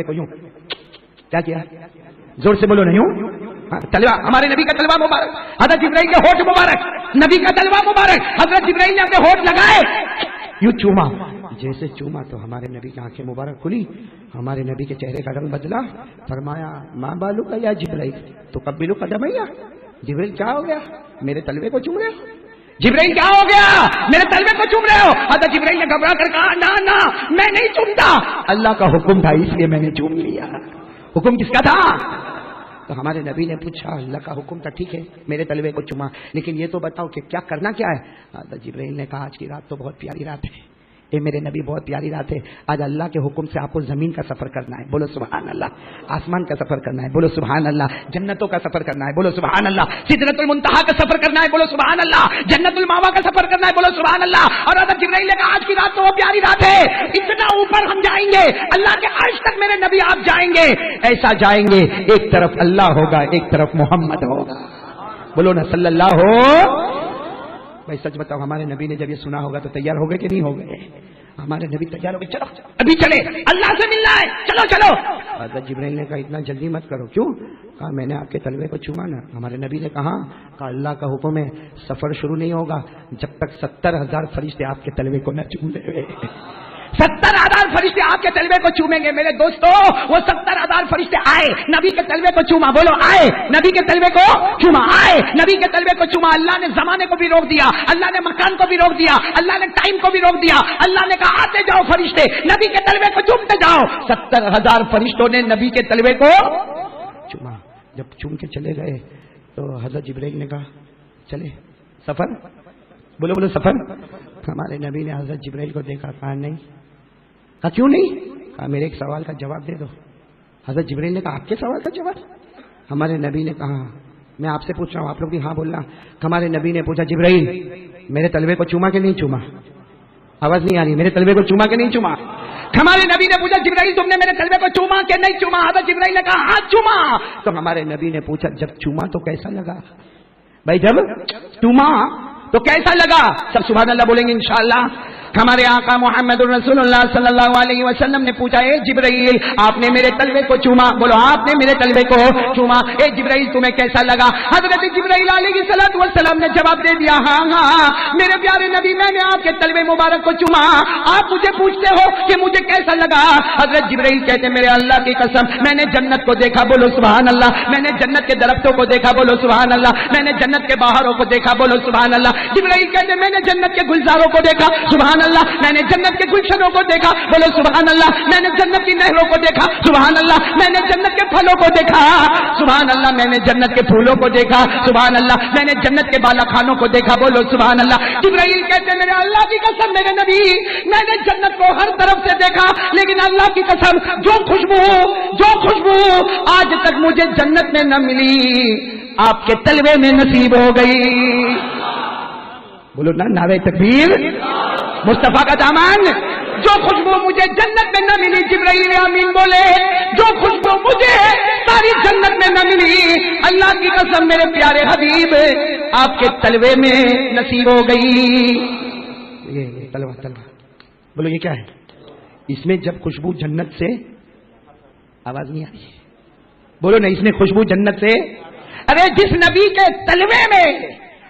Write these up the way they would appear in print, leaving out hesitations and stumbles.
کو یوں کیا کیا؟ زور سے بولو، نہیں ہوں تلوا، ہمارے نبی کا تلوا مبارک، حضرت جبرائیل کے ہونٹ مبارک، نبی کا تلوا مبارک، حضرت جبرائیل نے اپنے ہونٹ لگائے، یوں چوما، جیسے چوما تو ہمارے نبی کی آنکھیں مبارک کھلی، ہمارے نبی کے چہرے کا رنگ بدلا، فرمایا ماں بالو کا یا جبرائیل تو قبلو قدمیا، جبرائیل کیا ہو گیا میرے تلوے کو چوم رہے ہو؟ جبرائیل کیا ہو گیا میرے تلوے کو چوم رہے ہو؟ حضرت جبرائیل نے گھبرا کر کہا نا نا میں نہیں چومتا، اللہ کا حکم تھا اس لیے میں نے چوم لیا۔ حکم کس کا تھا؟ تو ہمارے نبی نے پوچھا اللہ کا حکم تھا ٹھیک ہے میرے تلوے کو چوما، لیکن یہ تو بتاؤ کہ کیا کرنا کیا ہے؟ حضرت جبرائیل نے کہا آج کی رات تو بہت پیاری رات ہے، اے میرے نبی بہت پیاری رات ہے، آج اللہ کے حکم سے آپ کو زمین کا سفر کرنا ہے، بولو سبحان اللہ، آسمان کا سفر کرنا ہے، بولو سبحان اللہ، جنتوں کا سفر کرنا ہے، بولو سبحان اللہ، سدرۃ المنتہا کا سفر کرنا ہے، بولو سبحان اللہ، جنت الماوا کا سفر کرنا ہے، بولو سبحان اللہ۔ اور حضرت جبرائیل نے کہا آج کی رات تو وہ پیاری رات ہے، اتنا اوپر ہم جائیں گے اللہ کے عرش تک میرے نبی آپ جائیں گے، ایسا جائیں گے ایک طرف اللہ ہوگا ایک طرف محمد ہوگا، بولو نا صلی اللہ ہو۔ بھائی سچ بتاؤ ہمارے نبی نے جب یہ سنا ہوگا تو تیار ہو گئے کہ نہیں ہو گئے؟ ہمارے نبی تیار ہو گئے، چلو ابھی چلے اللہ سے ملنا ہے، چلو چلو۔ حضرت جبرائیل نے کہا اتنا جلدی مت کرو، کیوں؟ کہا میں نے آپ کے تلوے کو چوما نا۔ ہمارے نبی نے کہا اللہ کا حکم ہے سفر شروع نہیں ہوگا جب تک 70,000 فرشتے آپ کے تلوے کو نہ چوم لے۔ 70,000 فرشتے آپ کے تلوے کو چومیں گے میرے دوستو، وہ 70,000 فرشتے آئے نبی کے تلوے کو چوما، بولو آئے نبی کے تلوے کو چوما، آئے نبی کے تلوے کو چوما۔ اللہ نے زمانے کو بھی روک دیا، اللہ نے مکان کو بھی روک دیا، اللہ نے ٹائم کو بھی روک دیا، اللہ نے کہا آتے جاؤ فرشتے نبی کے تلوے کو چومتے جاؤ۔ 70,000 فرشتوں نے نبی کے تلوے کو چوما۔ جب چوم کے چلے گئے تو حضرت جبرائیل نے کہا چلے سفر، بولو بولو سفر۔ ہمارے نبی نے حضرت جبرائیل کو دیکھا، کہا نہیں، کہا کیوں نہیں؟ کہا میرے ایک سوال کا جواب دے دو۔ حضرت جبرائیل نے کہا آپ کے سوال کا جواب؟ ہمارے نبی نے کہا میں آپ سے پوچھ رہا ہوں آپ لوگ بھی ہاں بولنا۔ ہمارے نبی نے پوچھا جبرائیل میرے تلوے کو چوما کہ نہیں چوما؟ آواز نہیں آ رہی، میرے تلوے کو چوما کہ نہیں چوما؟ ہمارے نبی نے پوچھا جبرائیل تم نے میرے تلوے کو چوما کہ نہیں چوما؟ حضرت جبرائیل نے کہا ہاں چوما۔ تو ہمارے نبی نے پوچھا جب چوما تو کیسا لگا؟ بھائی جب چوما تو کیسا لگا؟ سب سبحان اللہ بولیں گے انشاءاللہ۔ ہمارے آقا محمد رسول اللہ صلی اللہ علیہ وسلم نے پوچھا اے جبرائیل آپ نے میرے تلوے کو چوما، بولو آپ نے میرے تلوے کو چوما، اے جبرائیل تمہیں کیسا لگا؟ حضرت جبرائیل علیہ السلام نے جواب دے دیا ہاں ہاں میرے پیارے نبی میں نے آپ کے تلوے مبارک کو چوما، آپ مجھے پوچھتے ہو کہ مجھے کیسا لگا؟ حضرت جبرائیل کہتے میرے اللہ کی قسم میں نے جنت کو دیکھا، بولو سبحان اللہ، میں نے جنت کے درختوں کو دیکھا، بولو سبحان اللہ، میں نے جنت کے باہروں کو دیکھا، بولو سبحان اللہ۔ جبرائیل کہتے میں نے جنت کے گلزاروں کو دیکھا، سبحان اللہ، میں نے جنت کے گلشنوں کو دیکھا، بولو سبحان اللہ، میں نے جنت کی نہروں کو دیکھا، سبحان اللہ، میں نے جنت کے پھلوں کو دیکھا، سبحان اللہ، میں نے جنت کے پھولوں کو دیکھا، سبحان اللہ، میں نے جنت کے بالا خانوں کو دیکھا، بولو سبحان اللہ۔ جبرائیل کہتے میرے اللہ کی قسم میرے نبی میں نے جنت کو ہر طرف سے دیکھا، لیکن اللہ کی قسم جو خوشبو آج تک مجھے جنت میں نہ ملی آپ کے تلوے میں نصیب ہو گئی، بولو نا نعرہ تکبیر، مصطفیٰ کا دامن۔ جو خوشبو مجھے جنت میں نہ ملی جبرائیل آمین بولے، جو خوشبو مجھے ساری جنت میں نہ ملی اللہ کی قسم میرے پیارے حبیب آپ کے تلوے میں نصیب ہو گئی۔ یہ تلوہ بولو یہ کیا ہے؟ اس میں جب خوشبو جنت سے، آواز نہیں آ رہی، بولو نا اس میں خوشبو جنت سے، ارے جس نبی کے تلوے میں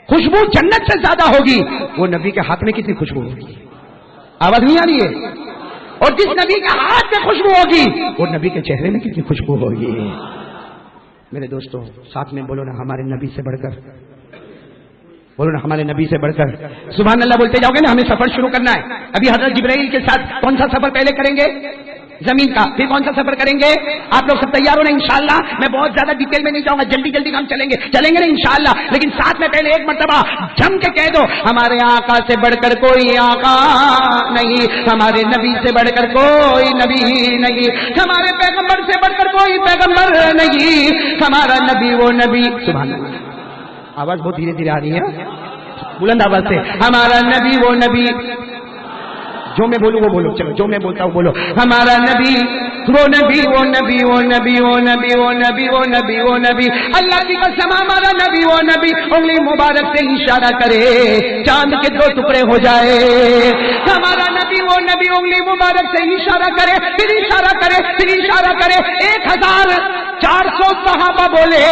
خوشبو جنت سے زیادہ ہوگی وہ نبی کے ہاتھ میں کتنی خوشبو ہوگی؟ آواز نہیں آ رہی ہے؟ اور جس نبی کے ہاتھ میں خوشبو ہوگی وہ نبی کے چہرے میں کتنی خوشبو ہوگی؟ میرے دوستوں ساتھ میں بولو نا ہمارے نبی سے بڑھ کر، بولو نا ہمارے نبی سے بڑھ کر سبحان اللہ بولتے جاؤ گے نا، ہمیں سفر شروع کرنا ہے۔ ابھی حضرت جبرائیل کے ساتھ کون سا سفر پہلے کریں گے؟ زمین کا، پھر کون سا سفر کریں گے؟ آپ لوگ سب تیار ہو نا انشاءاللہ؟ میں بہت زیادہ ڈیٹیل میں نہیں جاؤں گا، جلدی جلدی ہم چلیں گے نا انشاءاللہ، لیکن ساتھ میں پہلے ایک مرتبہ جم کے کہہ دو ہمارے آقا سے بڑھ کر کوئی آقا نہیں، ہمارے نبی سے بڑھ کر کوئی نبی نہیں، ہمارے پیغمبر سے بڑھ کر کوئی پیغمبر نہیں، ہمارا نبی وہ نبی، سبحان اللہ، آواز بہت دھیرے دھیرے آ رہی ہے، بلند آواز سے، ہمارا نبی وہ نبی، جو میں بولوں وہ بولو، چلو جو میں بولتا ہوں بولو، ہمارا نبی وہ نبی وہ نبی وہ نبی وہ نبی وہ نبی وہ نبی وہ نبی، اللہ کی قسم ہمارا نبی وہ نبی انگلی مبارک سے اشارہ کرے چاند کے 2 ٹکڑے ہو جائے، ہمارا نبی وہ نبی انگلی مبارک سے اشارہ کرے، پھر اشارہ کرے پھر اشارہ کرے. 1400 صحابہ بولے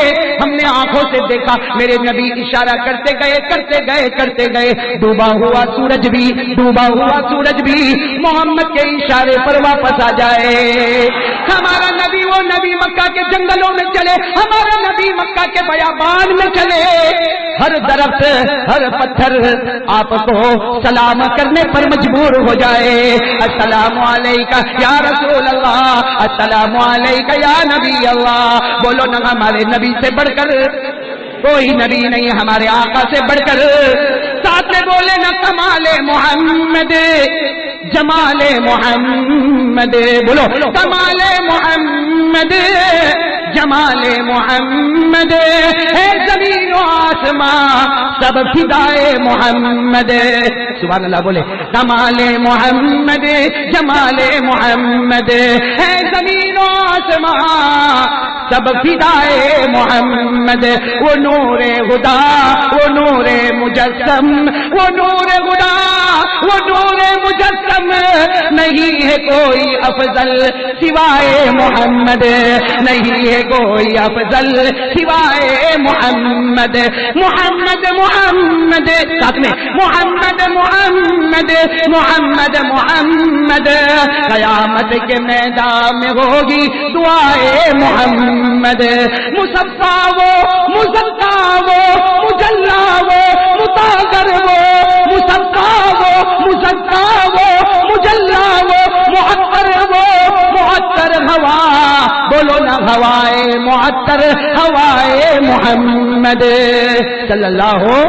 ہم نے آنکھوں سے دیکھا میرے نبی اشارہ کرتے گئے. ڈوبا ہوا سورج بھی محمد کے اشارے پر واپس آ جائے. ہمارا نبی وہ نبی مکہ کے جنگلوں میں چلے, ہمارا نبی مکہ کے بیابان میں چلے, ہر درخت ہر پتھر آپ کو سلام کرنے پر مجبور ہو جائے. السلام علیکہ یا رسول اللہ, السلام علیکہ یا نبی اللہ. بولو نا ہمارے نبی سے بڑھ کر کوئی نبی نہیں, ہمارے آقا سے بڑھ کر. ساتھ میں بولے نا کمال محمد جمال محمد. بولو کمال محمد جمال محمد. ہے زمین و آسمان سب فدائے محمد. سبحان اللہ. بولے کمال محمد جمال محمد. ہے زمین و آسمان سب فدائے محمد. وہ نور خدا وہ نور مجسم, وہ نور خدا وہ نور مجسم. نہیں ہے کوئی افضل سوائے محمد, نہیں ہے کوئی افضل سوائے محمد. محمد محمد ساتھ میں محمد محمد محمد محمد. قیامت کے میدان میں ہوگی دعائے محمد. مصفا وہ مزکا وہ مجلا وہ مطہر وہ, مصفا وہ مزکا وہ مجلا وہ معطر وہ معطر ہوا. بولو نا ہوائے معطر ہوائے محمد صلی اللہ ہو.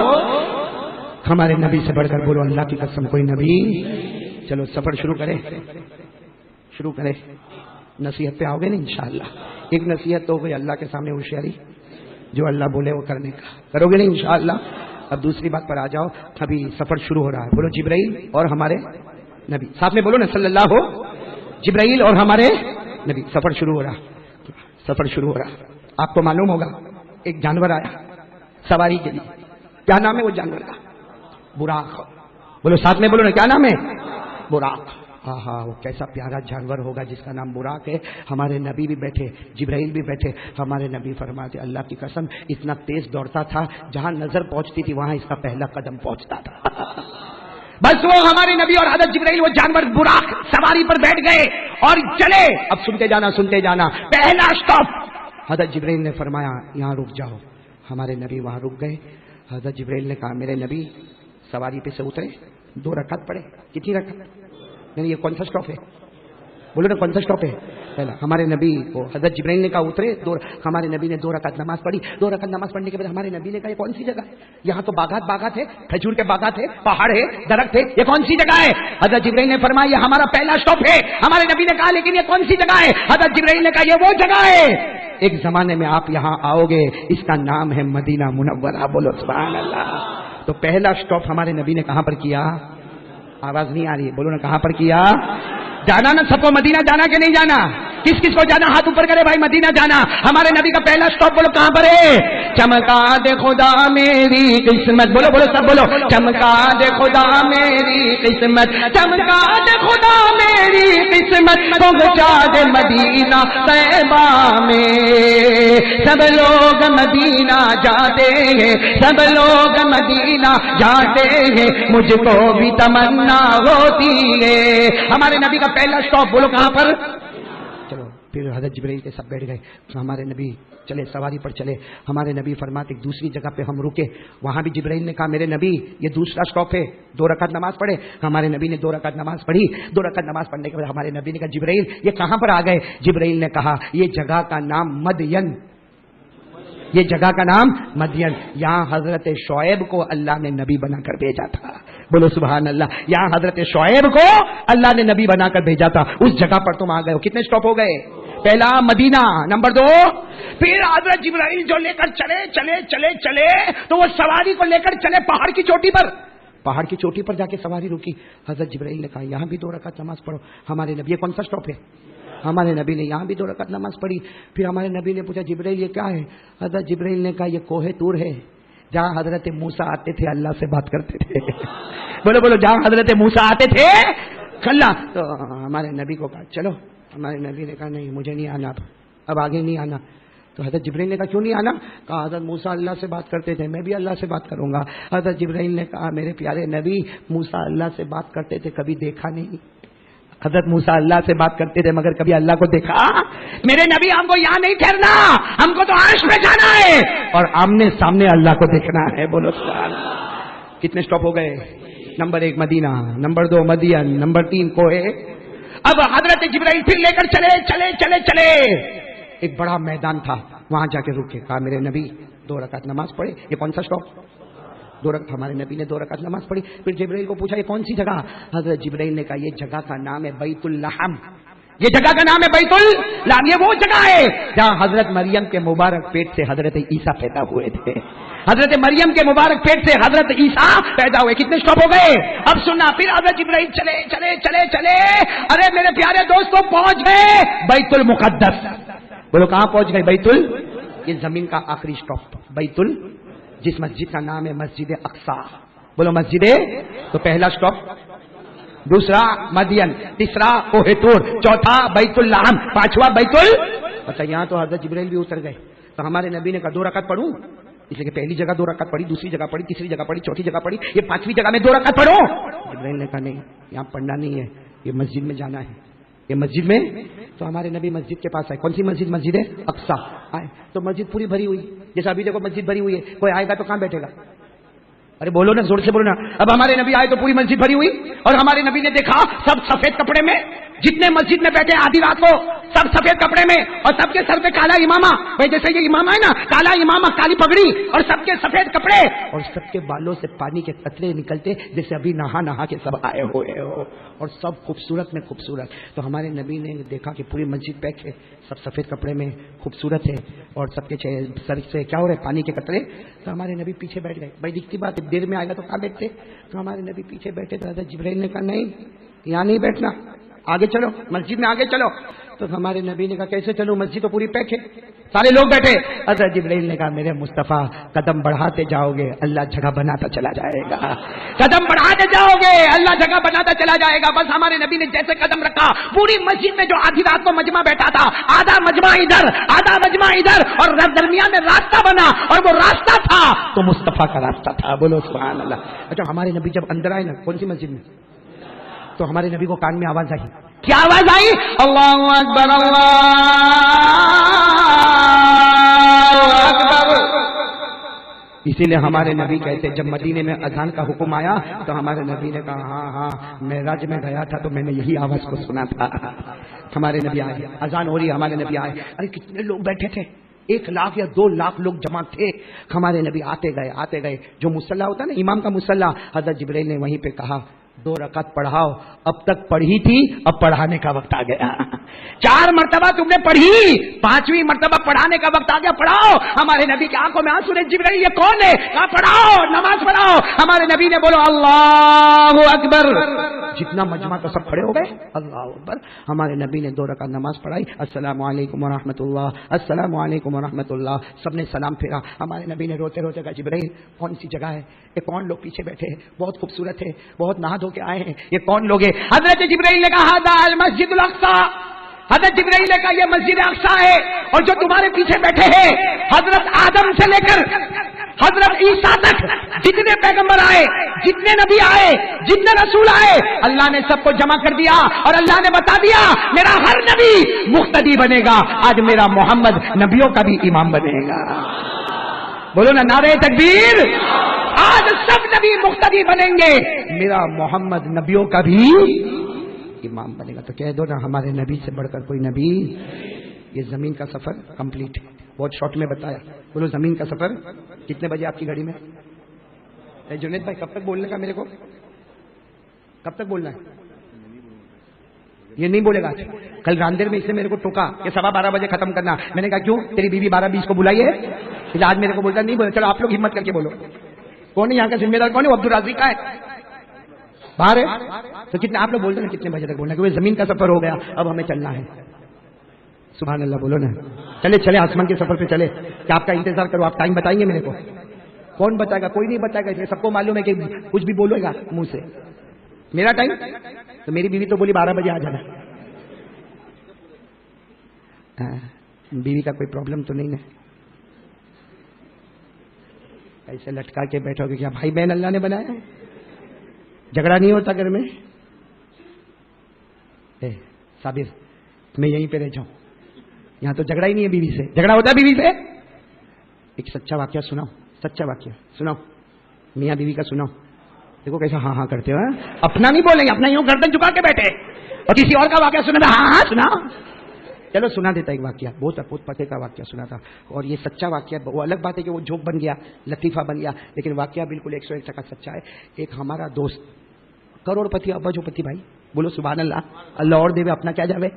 ہمارے نبی سے بڑھ کر بولو اللہ کی قسم کوئی نبی. چلو سفر شروع کرے. نصیحت پہ آؤ گے نا انشاءاللہ. ایک نصیحت تو ہو گئی اللہ کے سامنے ہوشیاری, جو اللہ بولے وہ کرنے کا کرو گے نا انشاءاللہ. اب دوسری بات پر آ جاؤ. ابھی سفر شروع ہو رہا ہے. بولو جبرائیل اور ہمارے نبی. ساتھ میں بولو نا صلی اللہ ہو. جبرائیل اور ہمارے نبی. سفر شروع ہو رہا. آپ کو معلوم ہوگا ایک جانور آیا سواری کے لیے. کیا نام ہے وہ جانور کا؟ براق. بولو ساتھ میں بولو نا کیا نام ہے؟ براق. ہاں وہ کیسا پیارا جانور ہوگا جس کا نام براق ہے. ہمارے نبی بھی بیٹھے, جبرائیل بھی بیٹھے. ہمارے نبی فرماتے اللہ کی قسم اتنا تیز دوڑتا تھا جہاں نظر پہنچتی تھی وہاں اس کا پہلا قدم پہنچتا تھا. بس وہ ہمارے نبی اور حضرت جبرائیل وہ جانور براق سواری پر بیٹھ گئے اور چلے. اب سنتے جانا. پہلا اسٹاپ حضرت جبرائیل نے فرمایا یہاں رک جاؤ. ہمارے نبی وہاں رک گئے. حضرت جبرائیل نے کہا میرے نبی سواری پہ سے اترے, 2 رکعت پڑھے. کتنی رکعت؟ نہیں یہ کون سا اسٹاپ ہے؟ بولو نا کون سا اسٹاپ ہے؟ پہلا ہمارے نبی کو حضرت جبرائیل نے کہا اترے. ہمارے نبی نے 2 رکعت نماز پڑھی. 2 رکعت نماز پڑھنے کے بعد ہمارے نبی نے کہا یہ کون سی جگہ ہے؟ یہاں تو باغات ہے, کھجور کے باغات ہے, پہاڑ ہے, درخت ہے, یہ کون سی جگہ ہے؟ حضرت جبرائیل نے فرمایا یہ ہمارا پہلا اسٹاپ ہے. ہمارے نبی نے کہا لیکن یہ کون سی جگہ ہے؟ حضرت جبرائیل نے کہا یہ وہ جگہ ہے ایک زمانے میں آپ یہاں آؤ گے, اس کا نام ہے مدینہ منورہ. بولو سبحان اللہ. تو پہلا اسٹاپ ہمارے نبی نے کہاں پر کیا؟ آواز نہیں آ رہی ہے, بولو نا کہاں پر کیا؟ جانا نا سب کو مدینہ جانا کہ نہیں جانا؟ کس کس کو جانا ہاتھ اوپر کرے بھائی. مدینہ جانا. ہمارے نبی کا پہلا اسٹاپ بولو کہاں پر ہے؟ چمکا دے خدا میری قسمت. بولو بولو سب بولو. چمکا دے خدا میری قسمت, چمکا دے خدا میری قسمت, پہنچا دے مدینہ طیبہ میں. سب لوگ مدینہ جاتے ہیں, سب لوگ مدینہ جاتے ہیں, مجھ کو بھی تمنا ہوتی ہے. ہمارے نبی کا پہلا اسٹاپ بولو کہاں پر؟ چلو پھر حضرت جبرائیل کے سب بیٹھ گئے. ہمارے نبی چلے سواری پر چلے. ہمارے نبی فرماتے ایک دوسری جگہ پہ ہم رکے. وہاں بھی جبرائیل نے کہا میرے نبی یہ دوسرا اسٹاپ ہے, 2 رکعت نماز پڑھے. ہمارے نبی نے 2 رکعت نماز پڑھی. 2 رکعت نماز پڑھنے کے بعد ہمارے نبی نے کہا جبرائیل یہ کہاں پر آ گئے؟ جبرائیل نے کہا یہ جگہ کا نام مدین, یہ جگہ کا نام مدین. یہاں حضرت شعیب کو اللہ نے نبی بنا کر بھیجا تھا. بولو سبحان اللہ. یہاں حضرت شعیب کو اللہ نے نبی بنا کر بھیجا تھا. اس جگہ پر تم آ گئے ہو. کتنے اسٹاپ ہو گئے؟ پہلا مدینہ, نمبر 2 پھر حضرت جبرائیل جو لے کر چلے تو وہ سواری کو لے کر چلے پہاڑ کی چوٹی پر. پہاڑ کی چوٹی پر جا کے سواری رکی. حضرت جبرائیل نے کہا یہاں بھی 2 رکعت نماز پڑھو. ہمارے نبی کون سا اسٹاپ ہے؟ ہمارے نبی نے یہاں بھی 2 رکعت نماز پڑھی. پھر ہمارے نبی نے پوچھا جبرائیل یہ کیا ہے؟ حضرت جبرائیل نے کہا یہ کوہ طور ہے جہاں حضرت موسیٰ آتے تھے اللہ سے بات کرتے تھے. بولو بولو جہاں حضرت موسیٰ آتے تھے کھلا. تو ہمارے نبی کو کہا چلو. ہمارے نبی نے کہا نہیں مجھے نہیں آنا, اب آگے نہیں آنا. تو حضرت جبرائیل نے کہا کیوں نہیں آنا؟ کہا حضرت موسیٰ اللہ سے بات کرتے تھے, میں بھی اللہ سے بات کروں گا. حضرت جبرائیل نے کہا میرے پیارے نبی موسیٰ اللہ سے بات کرتے تھے کبھی دیکھا نہیں. حضرت موسیٰ اللہ سے بات کرتے تھے مگر کبھی اللہ کو دیکھا. میرے نبی ہم کو یہاں نہیں ٹھہرنا, ہم کو تو عرش پہ جانا ہے اور آمنے سامنے اللہ کو دیکھنا ہے. بولو سبحان اللہ. کتنے سٹاپ ہو گئے؟ نمبر 1 مدینہ, نمبر 2 مدین, نمبر 3 کوہ. اب حضرت جبرائیل پھر لے کر چلے چلے چلے چلے. ایک بڑا میدان تھا, وہاں جا کے رکے. کہا میرے نبی 2 رکعت نماز پڑھے. یہ کون سا سٹاپ؟ 2 رکعت. ہمارے نبی نے 2 رکعت نماز پڑھی. پھر جبرائیل کو پوچھا یہ کون سی جگہ؟ حضرت جبرائیل نے کہا یہ جگہ کا نام ہے بیت اللحم. یہ جگہ کا نام ہے بیت اللحم. یہ وہ جگہ ہے جہاں حضرت مریم کے مبارک پیٹ سے حضرت عیسیٰ پیدا ہوئے تھے. حضرت مریم کے مبارک پیٹ سے حضرت عیسیٰ پیدا ہوئے. کتنے سٹاپ ہو گئے؟ اب سننا. پھر حضرت جبرائیل چلے چلے چلے چلے. ارے میرے پیارے دوستوں پہنچ گئے بیت المقدس. بولو کہاں پہنچ گئے؟ بیت یہ زمین کا آخری سٹاپ بیت جس مسجد کا نام ہے مسجد اقصی. بولو مسجد. تو پہلا سٹاپ, دوسرا مدین, تیسرا کوہ طور, چوتھا بیت اللحم, پانچواں بیت اچھا یہاں تو حضرت جبرائیل بھی اتر گئے. تو ہمارے نبی نے کہا 2 رکعت پڑھوں. اس لیے کہ پہلی جگہ 2 رکعت پڑھی, دوسری جگہ پڑھی, تیسری جگہ پڑھی, چوتھی جگہ پڑھی, یہ 5ویں جگہ میں 2 رکعت پڑھوں. جبرائیل نے کہا نہیں یہاں پڑھنا نہیں ہے, یہ مسجد میں جانا ہے, یہ مسجد میں. تو ہمارے نبی مسجد کے پاس آئے. کون سی مسجد؟ مسجد اقصی. آئے تو مسجد پوری بھری ہوئی. جیسا ابھی دیکھو مسجد بھری ہوئی ہے, کوئی آئے گا تو کہاں بیٹھے گا؟ ارے بولو نا, زور سے بولو نا. اب ہمارے نبی آئے تو پوری مسجد بھری ہوئی اور ہمارے نبی نے دیکھا سب سفید کپڑے میں. جتنے مسجد میں بیٹھے آدھی رات کو سب سفید کپڑے میں اور سب کے سر پہ کالا امامہ. بھائی جیسے یہ امامہ ہے نا, کالا امامہ, کالی پگڑی اور سب کے سفید کپڑے اور سب کے بالوں سے پانی کے قطرے نکلتے جیسے ابھی نہا کے سب آئے ہوئے ہو اور سب خوبصورت میں خوبصورت. تو ہمارے نبی نے دیکھا کہ پوری مسجد پیک ہے, سب سفید کپڑے میں خوبصورت ہے اور سب کے سر سے کیا ہو رہے پانی کے قطرے. تو ہمارے نبی پیچھے بیٹھ گئے. بھائی دکھتی بات ہے, دیر میں آئے گا تو کہاں بیٹھتے؟ تو ہمارے نبی پیچھے بیٹھے. تو حضرت جبرائیل نے کہا نہیں یہاں نہیں بیٹھنا, آگے چلو, مسجد میں آگے چلو. تو ہمارے نبی نے کہا کیسے چلوں, مسجد تو پوری پیک ہے. سارے لوگ بیٹھے. حضرت جبرائیل نے کہا میرے مصطفیٰ قدم بڑھاتے جاؤ گے اللہ جگہ بناتا چلا جائے گا. قدم بڑھاتے جاؤ گے اللہ جگہ بناتا چلا جائے گا. بس ہمارے نبی نے جیسے قدم رکھا پوری مسجد میں جو آدھی رات کو مجمع بیٹھا تھا, آدھا مجمع ادھر آدھا مجمع ادھر اور درمیان میں راستہ بنا اور وہ راستہ تھا تو مصطفیٰ کا راستہ تھا. بولو سبحان اللہ. اچھا ہمارے نبی جب اندر آئے نا کون سی مسجد میں, تو ہمارے نبی کو کان میں آواز آئی. کیا آواز آئی؟ اللہ اکبر اللہ اکبر. اسی لیے ہمارے نبی کہتے جب مدینے میں اذان کا حکم آیا تو ہمارے نبی نے کہا ہاں ہاں معراج میں گیا تھا تو میں نے یہی آواز کو سنا تھا. ہمارے نبی آئے, اذان ہو رہی ہے, ہمارے نبی آئے. ارے کتنے لوگ بیٹھے تھے, 1 لاکھ یا 2 لاکھ لوگ جمع تھے. ہمارے نبی آتے گئے. جو مصلی ہوتا نا امام کا مصلی, حضرت جبرائیل نے وہیں پہ کہا 2 رکعت پڑھاؤ. اب تک پڑھی تھی, اب پڑھانے کا وقت آ گیا. 4 مرتبہ تم نے پڑھی, 5ویں مرتبہ پڑھانے کا وقت آ گیا, پڑھاؤ. ہمارے نبی کی آنکھوں میں آنسو. جبرائیل یہ کون ہے؟ کہا پڑھاؤ, نماز پڑھاؤ. ہمارے نبی نے بولو اللہ اکبر. جتنا مجمع تو سب کھڑے ہو گئے, اللہ اکبر. ہمارے نبی نے 2 رکعت نماز پڑھائی. السلام علیکم ورحمۃ اللہ, السلام علیکم ورحمۃ اللہ. سب نے سلام پھیرا. ہمارے نبی نے روتے روتے کہا جبرائیل کون سی جگہ ہے, یہ کون لوگ پیچھے بیٹھے ہیں, بہت خوبصورت ہے, بہت نہا دھو کے آئے ہیں, یہ کون لوگ ہیں؟ حضرت جبرائیل نے کہا ھذا المسجد الاقصی. حضرت جبرائیل نے کہا یہ مسجد اقصی ہے اور جو تمہارے پیچھے بیٹھے ہیں حضرت آدم سے لے کر حضرت عیسیٰ تک جتنے پیغمبر آئے, جتنے نبی آئے, جتنے رسول آئے, اللہ نے سب کو جمع کر دیا اور اللہ نے بتا دیا میرا ہر نبی مقتدی بنے گا. آج میرا محمد نبیوں کا بھی امام بنے گا. بولو نا نعرہ تکبیر. آج سب نبی مقتدی بنیں گے, میرا محمد نبیوں کا بھی امام بنے گا. تو کہہ دو نا ہمارے نبی سے بڑھ کر کوئی نبی. یہ زمین کا سفر کمپلیٹ ہے, بہت شارٹ میں بتایا. بولو زمین کا سفر کتنے بجے آپ کی گھڑی میں؟ جنید بھائی کب تک بولنے کا, میرے کو کب تک بولنا ہے؟ یہ نہیں بولے گا. کل راندیر میں اس نے میرے کو ٹوکا کہ 12:15 بجے ختم کرنا. میں نے کہا کیوں, تیری بیوی 12:20 کو بلائی ہے. آج میرے کو بولتا نہیں بولے. چلو آپ لوگ ہمت کر کے بولو, کون ہے یہاں کا ذمہ دار, کون ہے؟ عبدالرازق کا ہے, باہر ہے. تو کتنے آپ لوگ بولتے ہیں کتنے بجے تک بولنا, کیونکہ زمین کا سفر ہو گیا, اب ہمیں چلنا ہے. سبحان اللہ بولو نا. چلے آسمان کے سفر پہ چلے. کیا آپ کا انتظار کرو, آپ ٹائم بتائیں گے میرے کو؟ کون بتائے گا؟ کوئی نہیں بتائے گا. سب کو معلوم ہے کہ کچھ بھی بولے گا منہ سے. میرا ٹائم تو میری بیوی تو بولی 12 بجے آ جانا. بیوی کا کوئی پرابلم تو نہیں ہے؟ ایسے لٹکا کے بیٹھو گے کیا بھائی بہن اللہ نے بنایا ہے؟ جھگڑا نہیں ہوتا گھر میں؟ صابر میں یہیں پہ رہ جاؤں, یہاں تو جھگڑا ہی نہیں ہے بیوی سے. جھگڑا ہوتا ہے بیوی سے؟ ایک سچا واقعہ سناؤ, سچا واقعہ سناؤ, میاں بیوی کا سناؤ. دیکھو کیسا ہاں ہاں کرتے ہو, اپنا نہیں بولیں گے, اپنا یوں گردن جھکا کے بیٹھے, اور کسی اور کا واقعہ سنا تھا ہاں ہاں سنا. چلو سنا دیتا ایک واقعہ, بہت پتے کا واقعہ سنا تھا, اور یہ سچا واقعہ. وہ الگ بات ہے کہ وہ جوک بن گیا, لطیفہ بن گیا, لیکن واقعہ بالکل 101% سچا ہے. ایک ہمارا دوست کروڑ پتی ابا جو پتی بھائی, بولو سبحان اللہ, اللہ اور دے اپنا کیا جاوے.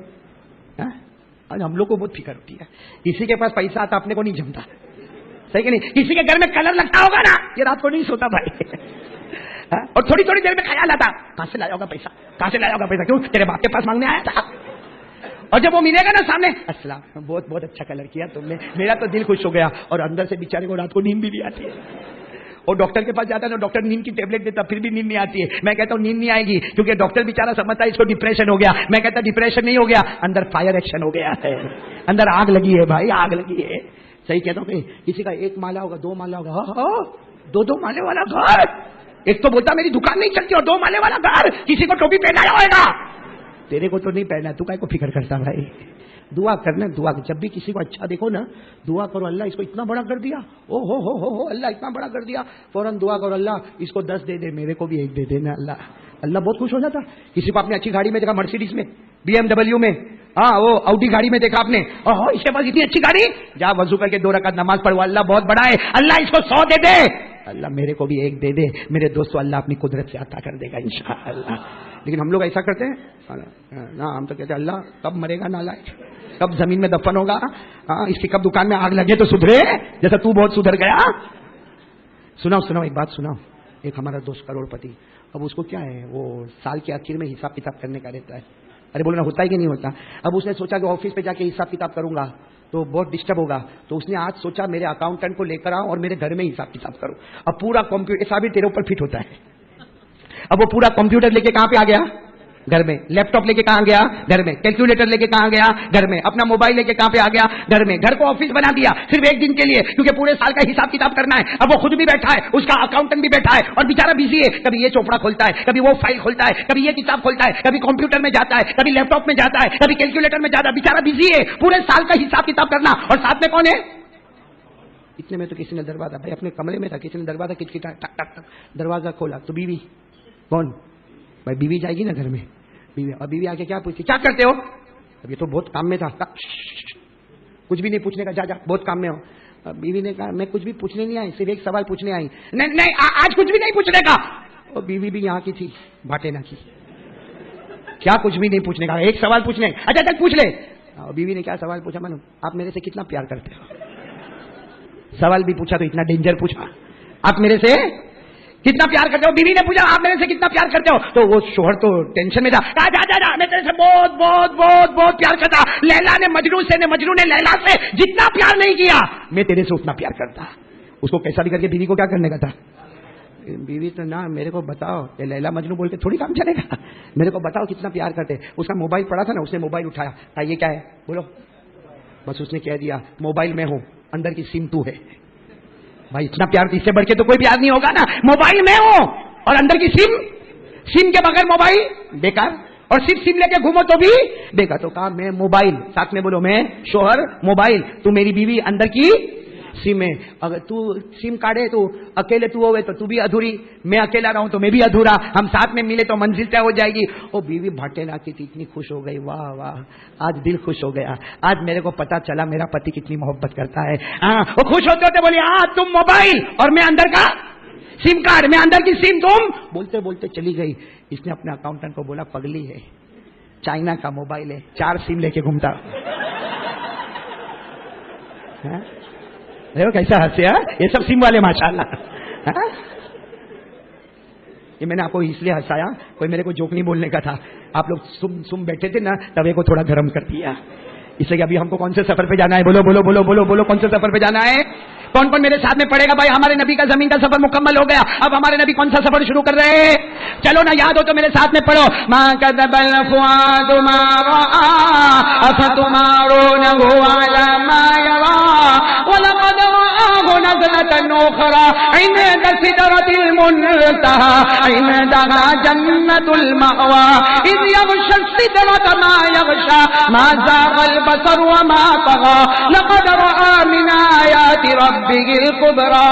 ہم لوگ کو بہت فکر ہوتی ہے, کسی کے پاس پیسہ آتا اپنے کو نہیں جمتا, صحیح کہ نہیں. کسی کے گھر میں کلر لگتا ہوگا نا, یہ رات کو نہیں سوتا بھائی, اور تھوڑی تھوڑی دیر میں خیال آتا کہاں سے لایا ہوگا پیسہ, کہاں سے لایا ہوگا پیسہ, کیوں تیرے باپ کے پاس مانگنے آیا تھا. اور جب وہ ملے گا نا سامنے, السلام بہت اچھا کلر کیا تم نے, میرا تو دل خوش ہو گیا. اور اندر سے بیچارے کو رات کو نیند بھی نہیں آتی ہے, اور ڈاکٹر کے پاس جاتا ہے نا, ڈاکٹر نیند کی ٹیبلٹ دیتا, پھر بھی نیند نہیں آتی ہے. میں کہتا ہوں نیند نہیں آئے گی, کیونکہ ڈاکٹر بیچارہ سمجھتا ہے اس کو ڈپریشن ہو گیا. میں کہتا ڈپریشن نہیں ہو گیا, اندر فائر ایکشن ہو گیا ہے, اندر آگ لگی ہے بھائی, آگ لگی ہے. صحیح کہتا ہوں کہ کسی کا 1 مالا ہوگا, 2 مالا ہوگا, 2 مالے والا گھر. ایک تو بولتا میری دکان نہیں چلتی, اور 2 مالے والا گھر, کسی کو ٹوپی پہنایا ہوئے گا. تیرے کو تو نہیں پہنا, تو کائے کو فکر کرتا بھائی. دعا کرنا, دعا جب بھی کسی کو اچھا دیکھو نا, دعا کرو اللہ اس کو اتنا بڑا کر دیا, او ہو اللہ اتنا بڑا کر دیا, فوراً دعا کرو اللہ اس کو 10 دے دے, میرے کو بھی 1 دے دینا. اللہ بہت خوش ہو جاتا. کسی کو آپ نے اچھی گاڑی میں دیکھا, مرسیڈیز میں, BMW میں, ہاں وہ آؤڈی گاڑی میں دیکھا آپ نے, اس کے پاس اتنی اچھی گاڑی, جا وضو کر کے 2 رکعت نماز پڑھو, اللہ بہت بڑا ہے, اللہ اس کو 100 دے دے, اللہ میرے کو بھی 1 دے دے. میرے دوستو اللہ اپنی قدرت سے عطا کر دے گا انشاءاللہ. لیکن ہم لوگ ایسا کرتے ہیں نا, ہم تو کہتے ہیں اللہ کب مرے گا نالائق, کب زمین میں دفن ہوگا, اس کی کب دکان میں آگ لگے تو سدھرے, جیسا تو بہت سدھر گیا. سناؤ ایک بات سناؤ. ایک ہمارا دوست کروڑ پتی, اب اس کو کیا ہے, وہ سال کے آخر میں حساب کتاب کرنے کا رہتا ہے. ارے بولنا ہوتا ہے کہ نہیں ہوتا. اب اس نے سوچا کہ آفس پہ جا کے حساب کتاب کروں گا تو بہت ڈسٹرب ہوگا, تو اس نے آج سوچا میرے اکاؤنٹنٹ کو لے کر آؤں اور میرے گھر میں حساب کتاب کروں. اب پورا کمپیوٹر حساب بھی تیرے اوپر فٹ ہوتا ہے. اب وہ پورا کمپیوٹر لے کے کہاں پہ آ گیا, گھر میں. لیپ ٹاپ لے کے کہاں گیا, گھر میں. کیلکولیٹر لے کے کہاں گیا, گھر میں. اپنا موبائل لے کے کہاں پہ آ گیا, گھر میں. گھر کو آفس بنا دیا صرف 1 دن کے لیے, کیونکہ پورے سال کا حساب کتاب کرنا ہے. اب وہ خود بھی بیٹھا ہے, اس کا اکاؤنٹنٹ بھی بیٹھا ہے, اور بیچارہ بزی ہے, کبھی یہ چوپڑا کھولتا ہے, کبھی وہ فائل کھولتا ہے, کبھی یہ کتاب کھولتا ہے, کبھی کمپیوٹر میں جاتا ہے, کبھی لیپ ٹاپ میں جاتا ہے, کبھی کیلکولیٹر میں جاتا ہے. بیچارہ بزی ہے, پورے سال کا حساب کتاب کرنا, اور ساتھ میں کون ہے. اتنے میں تو کسی نے دروازہ, بھائی اپنے کمرے میں تھا, کسی نے دروازہ کھٹکھٹا, ٹک ٹک ٹک, دروازہ کھولا تو بیوی. کون بھائی, بیوی جائے گی نا گھر میں. بیوی آ کے کیا پوچھتی, کیا کرتے ہو. اب یہ تو بہت کام میں تھا, کچھ بھی نہیں پوچھنے کا, جا بہت کام میں ہو. بیوی نے کہا میں کچھ بھی پوچھنے نہیں آئی, صرف 1 سوال پوچھنے آئی. نہیں آج کچھ بھی نہیں پوچھنے کا. اور بیوی بھی یہاں کی تھی, بھاٹینا کی, کیا کچھ بھی نہیں پوچھنے کا, 1 سوال پوچھنے. اچھا پوچھ لے. بیوی نے کیا سوال پوچھا معلوم, آپ میرے سے کتنا پیار کرتے ہو. سوال بھی پوچھا تو اتنا ڈینجر پوچھا, آپ میرے سے کتنا پیار کرتے ہو. بیوی نے پوچھا آپ میرے سے کتنا پیار کرتے ہو, تو وہ شوہر تو ٹینشن میں تھا, جا میں تیرے سے بہت بہت بہت بہت پیار کرتا. لیلا نے مجنون سے, مجنون نے لیلا سے جتنا پیار نہیں کیا, میں تیرے سے اتنا پیار کرتا. اس کو کیسا بھی کر کے بیوی کو کیا کرنے کا تھا. بیوی تو نہ, میرے کو بتاؤ, یہ لیلا مجنون بول کے تھوڑی کام چلے گا, میرے کو بتاؤ کتنا پیار کرتے. اس کا موبائل پڑا تھا نا, اس نے موبائل اٹھایا, کہا یہ کیا ہے, بولو. بس اس نے کہہ دیا موبائل میں ہوں, اندر کی سم تو ہے. بھائی اتنا پیار, اس سے بڑھ کے تو کوئی پیار نہیں ہوگا نا. موبائل میں ہو اور اندر کی سم کے بغیر موبائل بیکار, اور صرف سم لے کے گھومو تو بھی بیکار. تو کہا میں موبائل, ساتھ میں بولو میں شوہر موبائل, تو میری بیوی اندر کی سم ہے. اگر تو سم کاٹے تو اکیلے تو ہوئے تو بھی ادھوری, میں اکیلا رہوں تو میں بھی ادھورا, ہم ساتھ میں ملے تو منزل طے ہو جائے گی. وہ بیوی بھاٹے نا کی تھی, اتنی خوش ہو گئی, واہ واہ آج دل خوش ہو گیا, آج میرے کو پتا چلا میرا پتی کتنی محبت کرتا ہے. وہ خوش ہوتے ہوتے بولی تم موبائل اور میں اندر کا سم کارڈ, میں اندر کی سم, تم بولتے بولتے چلی گئی. اس نے اپنے اکاؤنٹنٹ کو بولا پگلی ہے, چائنا کا موبائل ہے, 4 سم لے کے گھومتا. کیسا ہنسے, یہ سب سم والے ماشاءاللہ. یہ میں نے آپ کو اس لیے ہنسایا, کوئی میرے کو جوک نہیں بولنے کا تھا. آپ لوگ سم بیٹھے تھے نا, توے کو تھوڑا گرم کر دیا. اس لیے ابھی ہم کو کون سے سفر پہ جانا ہے, بولو بولو بولو بولو بولو, کون سے سفر پہ جانا ہے. کون کون میرے ساتھ میں پڑھے گا بھائی؟ ہمارے نبی کا زمین کا سفر مکمل ہو گیا، اب ہمارے نبی کون سا سفر شروع کر رہے ہیں؟ چلو نا، یاد ہو تو میرے ساتھ میں پڑھو، ما کذب الفؤاد ما رأى افتمارونه على ما يرى ولقد رآه نزلة أخرى عند سدرة المنتهى عندها جنة المأوى إذ يغشى السدرة ما يغشى ما زاغ البصر وما طغى لقد رأى من آيات ربه الكبرى.